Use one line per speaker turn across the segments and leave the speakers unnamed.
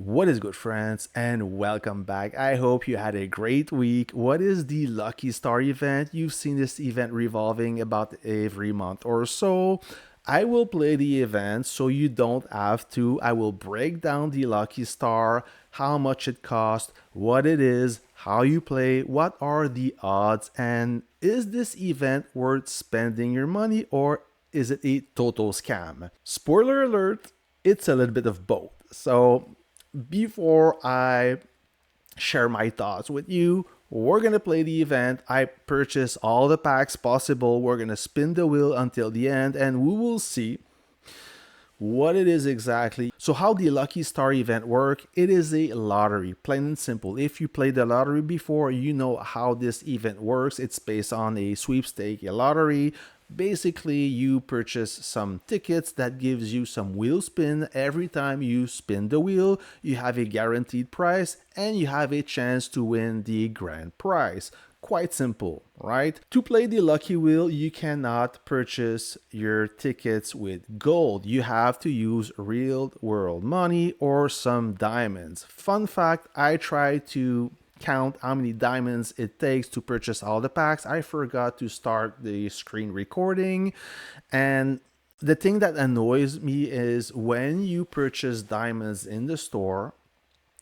What is good, friends, and welcome back. I hope you had a great week. What is the Lucky Star event? You've seen this event revolving about every month or so. I will play the event so you don't have to. I will break down the Lucky Star, how much it costs, what it is, how you play, what are the odds, and is this event worth spending your money or is it a total scam? Spoiler alert, it's a little bit of both. So before I share my thoughts with you, we're gonna play the event. I purchase all the packs possible. We're gonna spin the wheel until the end, and we will see what it is exactly. So how the Lucky Star event work? It is a lottery, plain and simple. If you played the lottery before, you know how this event works. It's based on a sweepstake, a lottery. Basically, you purchase some tickets that gives you some wheel spin. Every time you spin the wheel, you have a guaranteed price and you have a chance to win the grand prize. Quite simple, right? To play the lucky wheel, you cannot purchase your tickets with gold. You have to use real world money or some diamonds. Fun fact, I tried to count how many diamonds it takes to purchase all the packs. I forgot to start the screen recording, and the thing that annoys me is when you purchase diamonds in the store,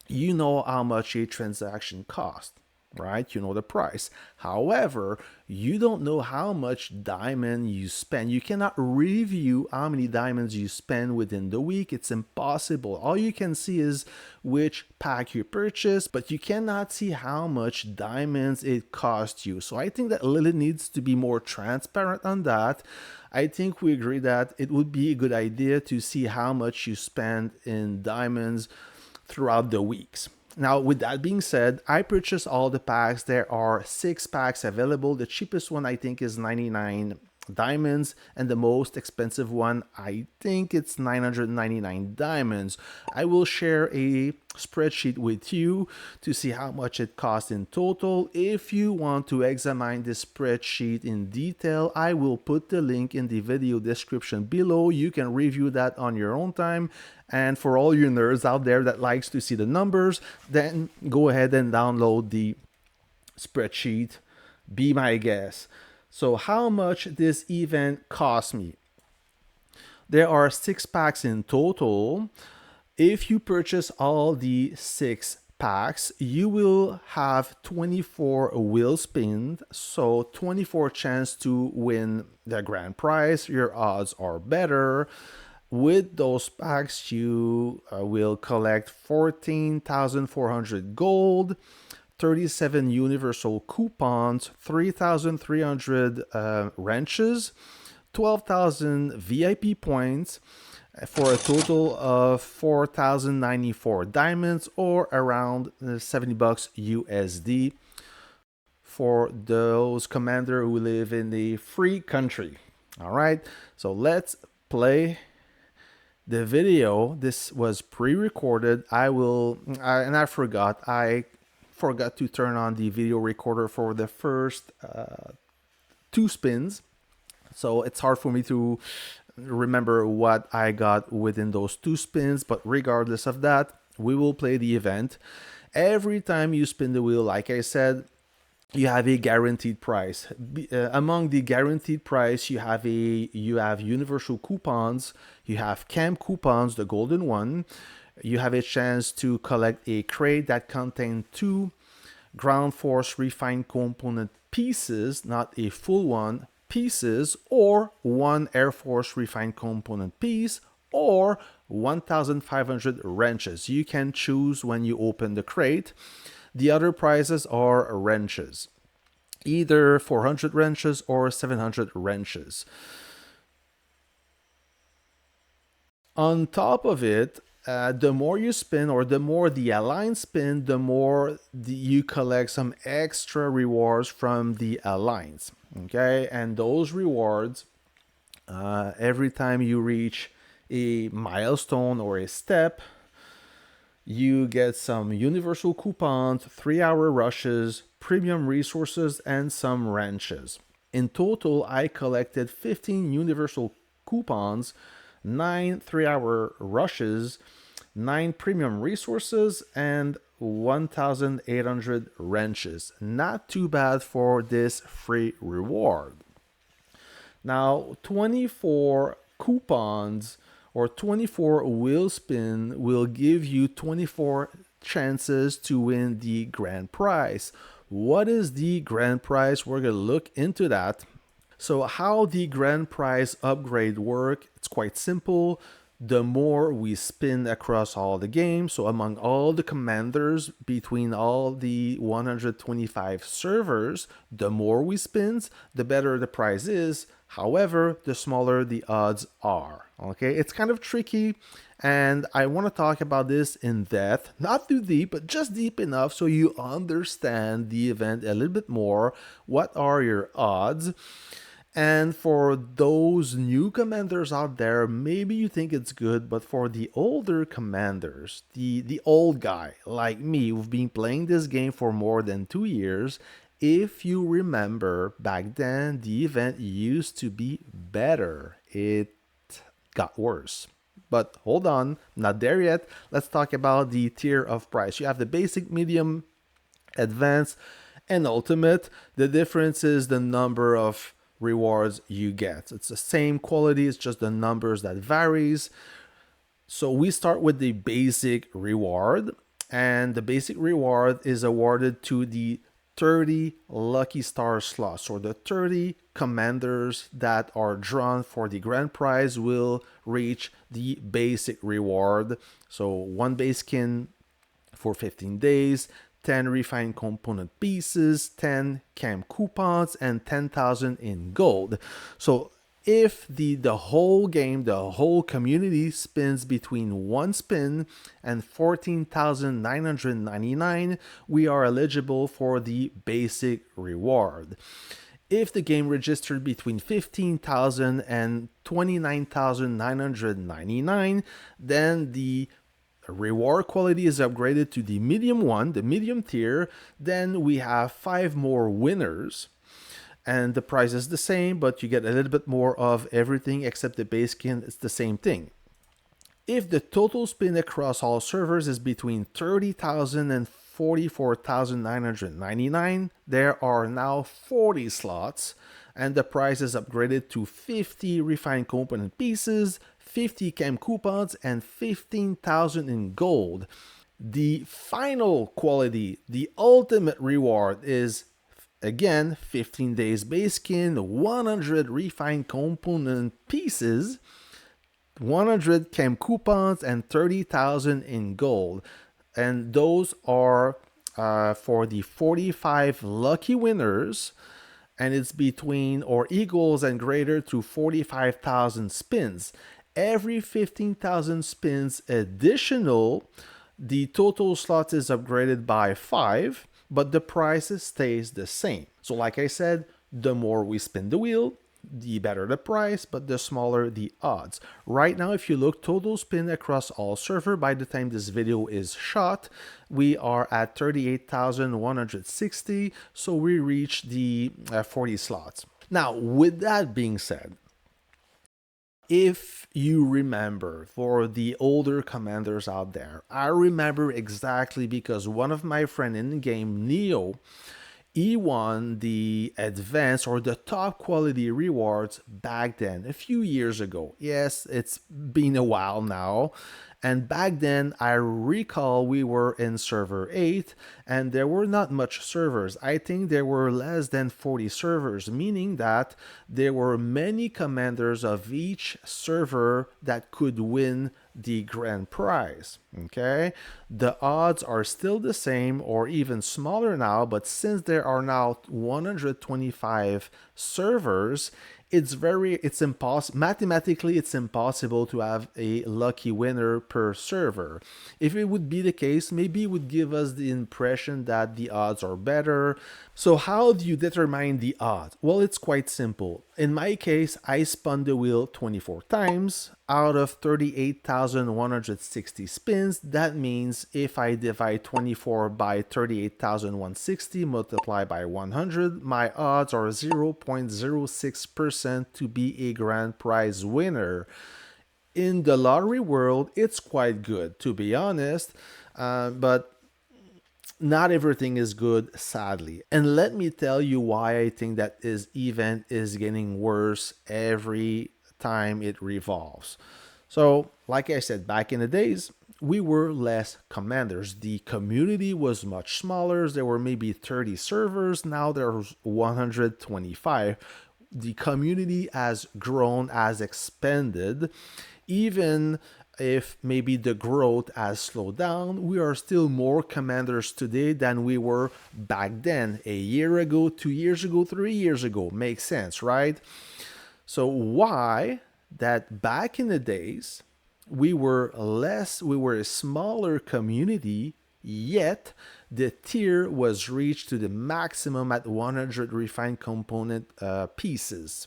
you know how much a transaction costs, right? You know the price. However, you don't know how much diamond you spend. You cannot review how many diamonds you spend within the week. It's impossible. All you can see is which pack you purchased, but you cannot see how much diamonds it cost you. So I think that Lily needs to be more transparent on that. I think we agree that it would be a good idea to see how much you spend in diamonds throughout the weeks. Now, with that being said, I purchased all the packs. There are 6 packs available. The cheapest one I think is 99 diamonds, and the most expensive one I think it's 999 diamonds. I will share a spreadsheet with you to see how much it costs in total. If you want to examine this spreadsheet in detail, I will put the link in the video description below. You can review that on your own time. And for all you nerds out there that likes to see the numbers, then go ahead and download the spreadsheet. Be my guest. So how much this event cost me? There are 6 packs in total. If you purchase all the 6 packs, you will have 24 wheel spins, so 24 chance to win the grand prize. Your odds are better. With those packs, you will collect 14,400 gold, 37 universal coupons, 3,300 wrenches, 12,000 VIP points, for a total of 4,094 diamonds, or around 70 bucks USD for those commander who live in the free country. All right, so let's play the video. This was pre-recorded. I forgot to turn on the video recorder for the first 2 spins, so it's hard for me to remember what I got within those 2 spins. But regardless of that, we will play the event. Every time you spin the wheel, like I said, you have a guaranteed price. Among the guaranteed price, you have universal coupons, you have camp coupons, the golden one. You have a chance to collect a crate that contains 2 ground force refined component pieces, not a full one, pieces, or 1 air force refined component piece, or 1,500 wrenches. You can choose when you open the crate. The other prizes are wrenches, either 400 wrenches or 700 wrenches. On top of it, the more you spin, or the more the alliance spin, the more you collect some extra rewards from the alliance. Okay, and those rewards, every time you reach a milestone or a step, you get some universal coupons, 3-hour rushes, premium resources, and some wrenches. In total, I collected 15 universal coupons, 9 3-hour rushes, 9 premium resources, and 1,800 wrenches. Not too bad for this free reward. Now, 24 coupons or 24 wheel spin will give you 24 chances to win the grand prize. What is the grand prize? We're going to look into that. So how the grand prize upgrade work, it's quite simple. The more we spin across all the games, so among all the commanders between all the 125 servers, the more we spins, the better the prize is. However, the smaller the odds are. Okay, it's kind of tricky, and I want to talk about this in depth, not too deep, but just deep enough so you understand the event a little bit more. What are your odds? And for those new commanders out there, maybe you think it's good, but for the older commanders, the old guy like me who've been playing this game for more than 2 years, if you remember back then, the event used to be better. It got worse. But hold on, not there yet. Let's talk about the tier of price. You have the basic, medium, advanced, and ultimate. The difference is the number of rewards you get. It's the same quality, it's just the numbers that varies. So we start with the basic reward, and the basic reward is awarded to the 30 lucky star slots, or the 30 commanders that are drawn for the grand prize will reach the basic reward. So one base skin for 15 days, 10 refined component pieces, 10 cam coupons, and 10,000 in gold. So if the whole game, the whole community spins between one spin and 14,999, we are eligible for the basic reward. If the game registered between 15,000 and 29,999, then the reward quality is upgraded to the medium one, the medium tier. Then we have 5 more winners, and the price is the same, but you get a little bit more of everything except the base skin. It's the same thing. If the total spin across all servers is between 30,000 and 44,999, there are now 40 slots, and the price is upgraded to 50 refined component pieces, 50 cam coupons, and 15,000 in gold. The final quality, the ultimate reward, is again 15 days base skin, 100 refined component pieces, 100 cam coupons, and 30,000 in gold. And those are for the 45 lucky winners, and it's between or equals and greater to 45,000 spins. Every 15,000 spins additional, the total slots is upgraded by 5, but the price stays the same. So like I said, the more we spin the wheel, the better the price, but the smaller the odds. Right now, if you look total spin across all server, by the time this video is shot, we are at 38,160, so we reach the 40 slots. Now, with that being said, if you remember, for the older commanders out there, I remember exactly because one of my friends in the game, Neo, he won the advanced or the top quality rewards back then, a few years ago. Yes, it's been a while now. And back then, I recall we were in server 8, and there were not much servers. I think there were less than 40 servers, meaning that there were many commanders of each server that could win the grand prize. Okay, the odds are still the same or even smaller now, but since there are now 125 servers, it's impossible, mathematically it's impossible to have a lucky winner per server. If it would be the case, maybe it would give us the impression that the odds are better. So how do you determine the odds? Well, it's quite simple. In my case, I spun the wheel 24 times out of 38,160 spins. That means if I divide 24 by 38,160 multiplied by 100, my odds are 0.06% to be a grand prize winner. In the lottery world, it's quite good, to be honest. But not everything is good, sadly. And let me tell you why I think that this event is getting worse every time it revolves. So, like I said, back in the days, we were less commanders. The community was much smaller. There were maybe 30 servers. Now there's 125. The community has grown, has expanded. Even if maybe the growth has slowed down, we are still more commanders today than we were back then, a year ago, 2 years ago, 3 years ago. Makes sense, right? So why that back in the days we were a smaller community, yet the tier was reached to the maximum at 100 refined component pieces.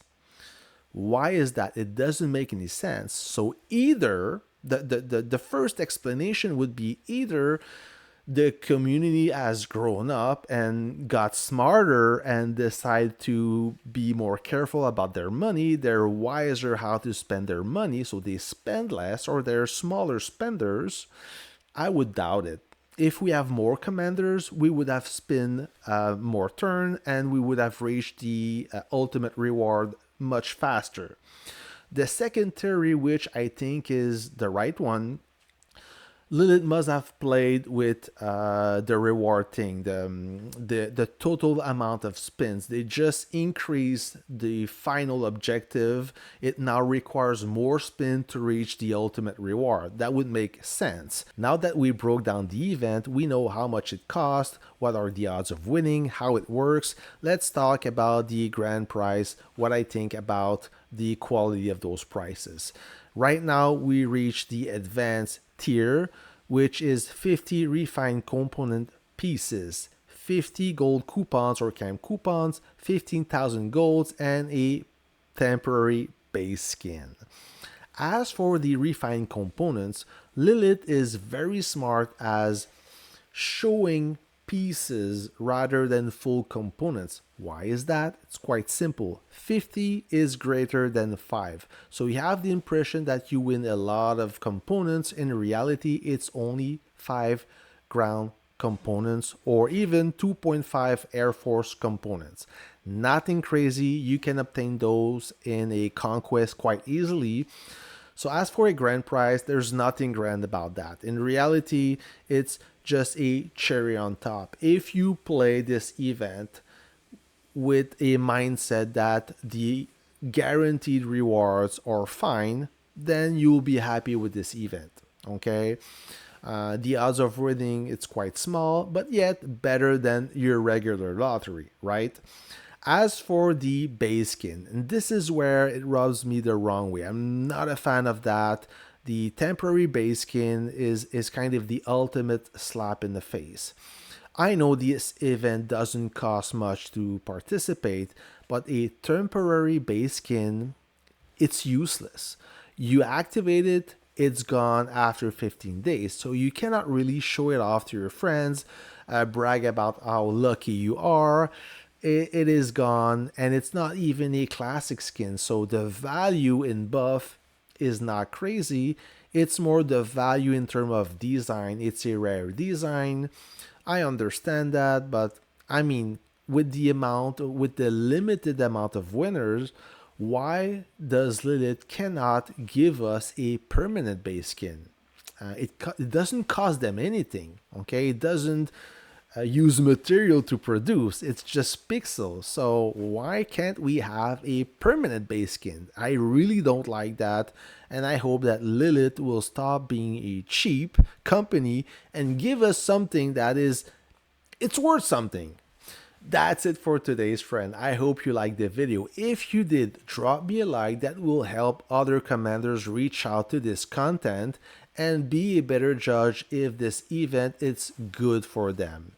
Why is that? It doesn't make any sense. So either the first explanation would be either the community has grown up and got smarter and decided to be more careful about their money. They're wiser how to spend their money, so they spend less, or they're smaller spenders. I would doubt it. If we have more commanders, we would have spent more turn and we would have reached the ultimate reward much faster. The second theory, which I think is the right one, Lilith must have played with the reward thing, the total amount of spins. They just increased the final objective. It now requires more spin to reach the ultimate reward. That would make sense. Now that we broke down the event, we know how much it cost, what are the odds of winning, how it works. Let's talk about the grand prize, what I think about the quality of those prices. Right now, we reach the advanced tier, which is 50 refined component pieces, 50 gold coupons or camp coupons, 15,000 golds, and a temporary base skin. As for the refined components, Lilith is very smart as showing pieces rather than full components. Why is that? It's quite simple. 50 is greater than 5. So you have the impression that you win a lot of components. In reality, it's only 5 ground components or even 2.5 Air Force components. Nothing crazy. You can obtain those in a conquest quite easily. So as for a grand prize, there's nothing grand about that. In reality, it's just a cherry on top. If you play this event with a mindset that the guaranteed rewards are fine, then you'll be happy with this event. Okay. The odds of winning, it's quite small, but yet better than your regular lottery, right? As for the base skin, and this is where it rubs me the wrong way. I'm not a fan of that. The temporary base skin is kind of the ultimate slap in the face. I know this event doesn't cost much to participate, but a temporary base skin, it's useless. You activate it, it's gone after 15 days. So you cannot really show it off to your friends, brag about how lucky you are. It is gone, and it's not even a classic skin. So the value in buff is not crazy. It's more the value in terms of design. It's a rare design. I understand that, but I mean, with the limited amount of winners, why does Lilith cannot give us a permanent base skin? It doesn't cost them anything, okay? It doesn't use material to produce. It's just pixels. So why can't we have a permanent base skin? I really don't like that, and I hope that Lilith will stop being a cheap company and give us something that it's worth something. That's it for today's friend. I hope you liked the video. If you did, drop me a like. That will help other commanders reach out to this content and be a better judge if this event is good for them.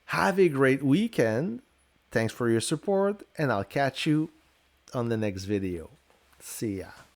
Have a great weekend. Thanks for your support, and I'll catch you on the next video. See ya.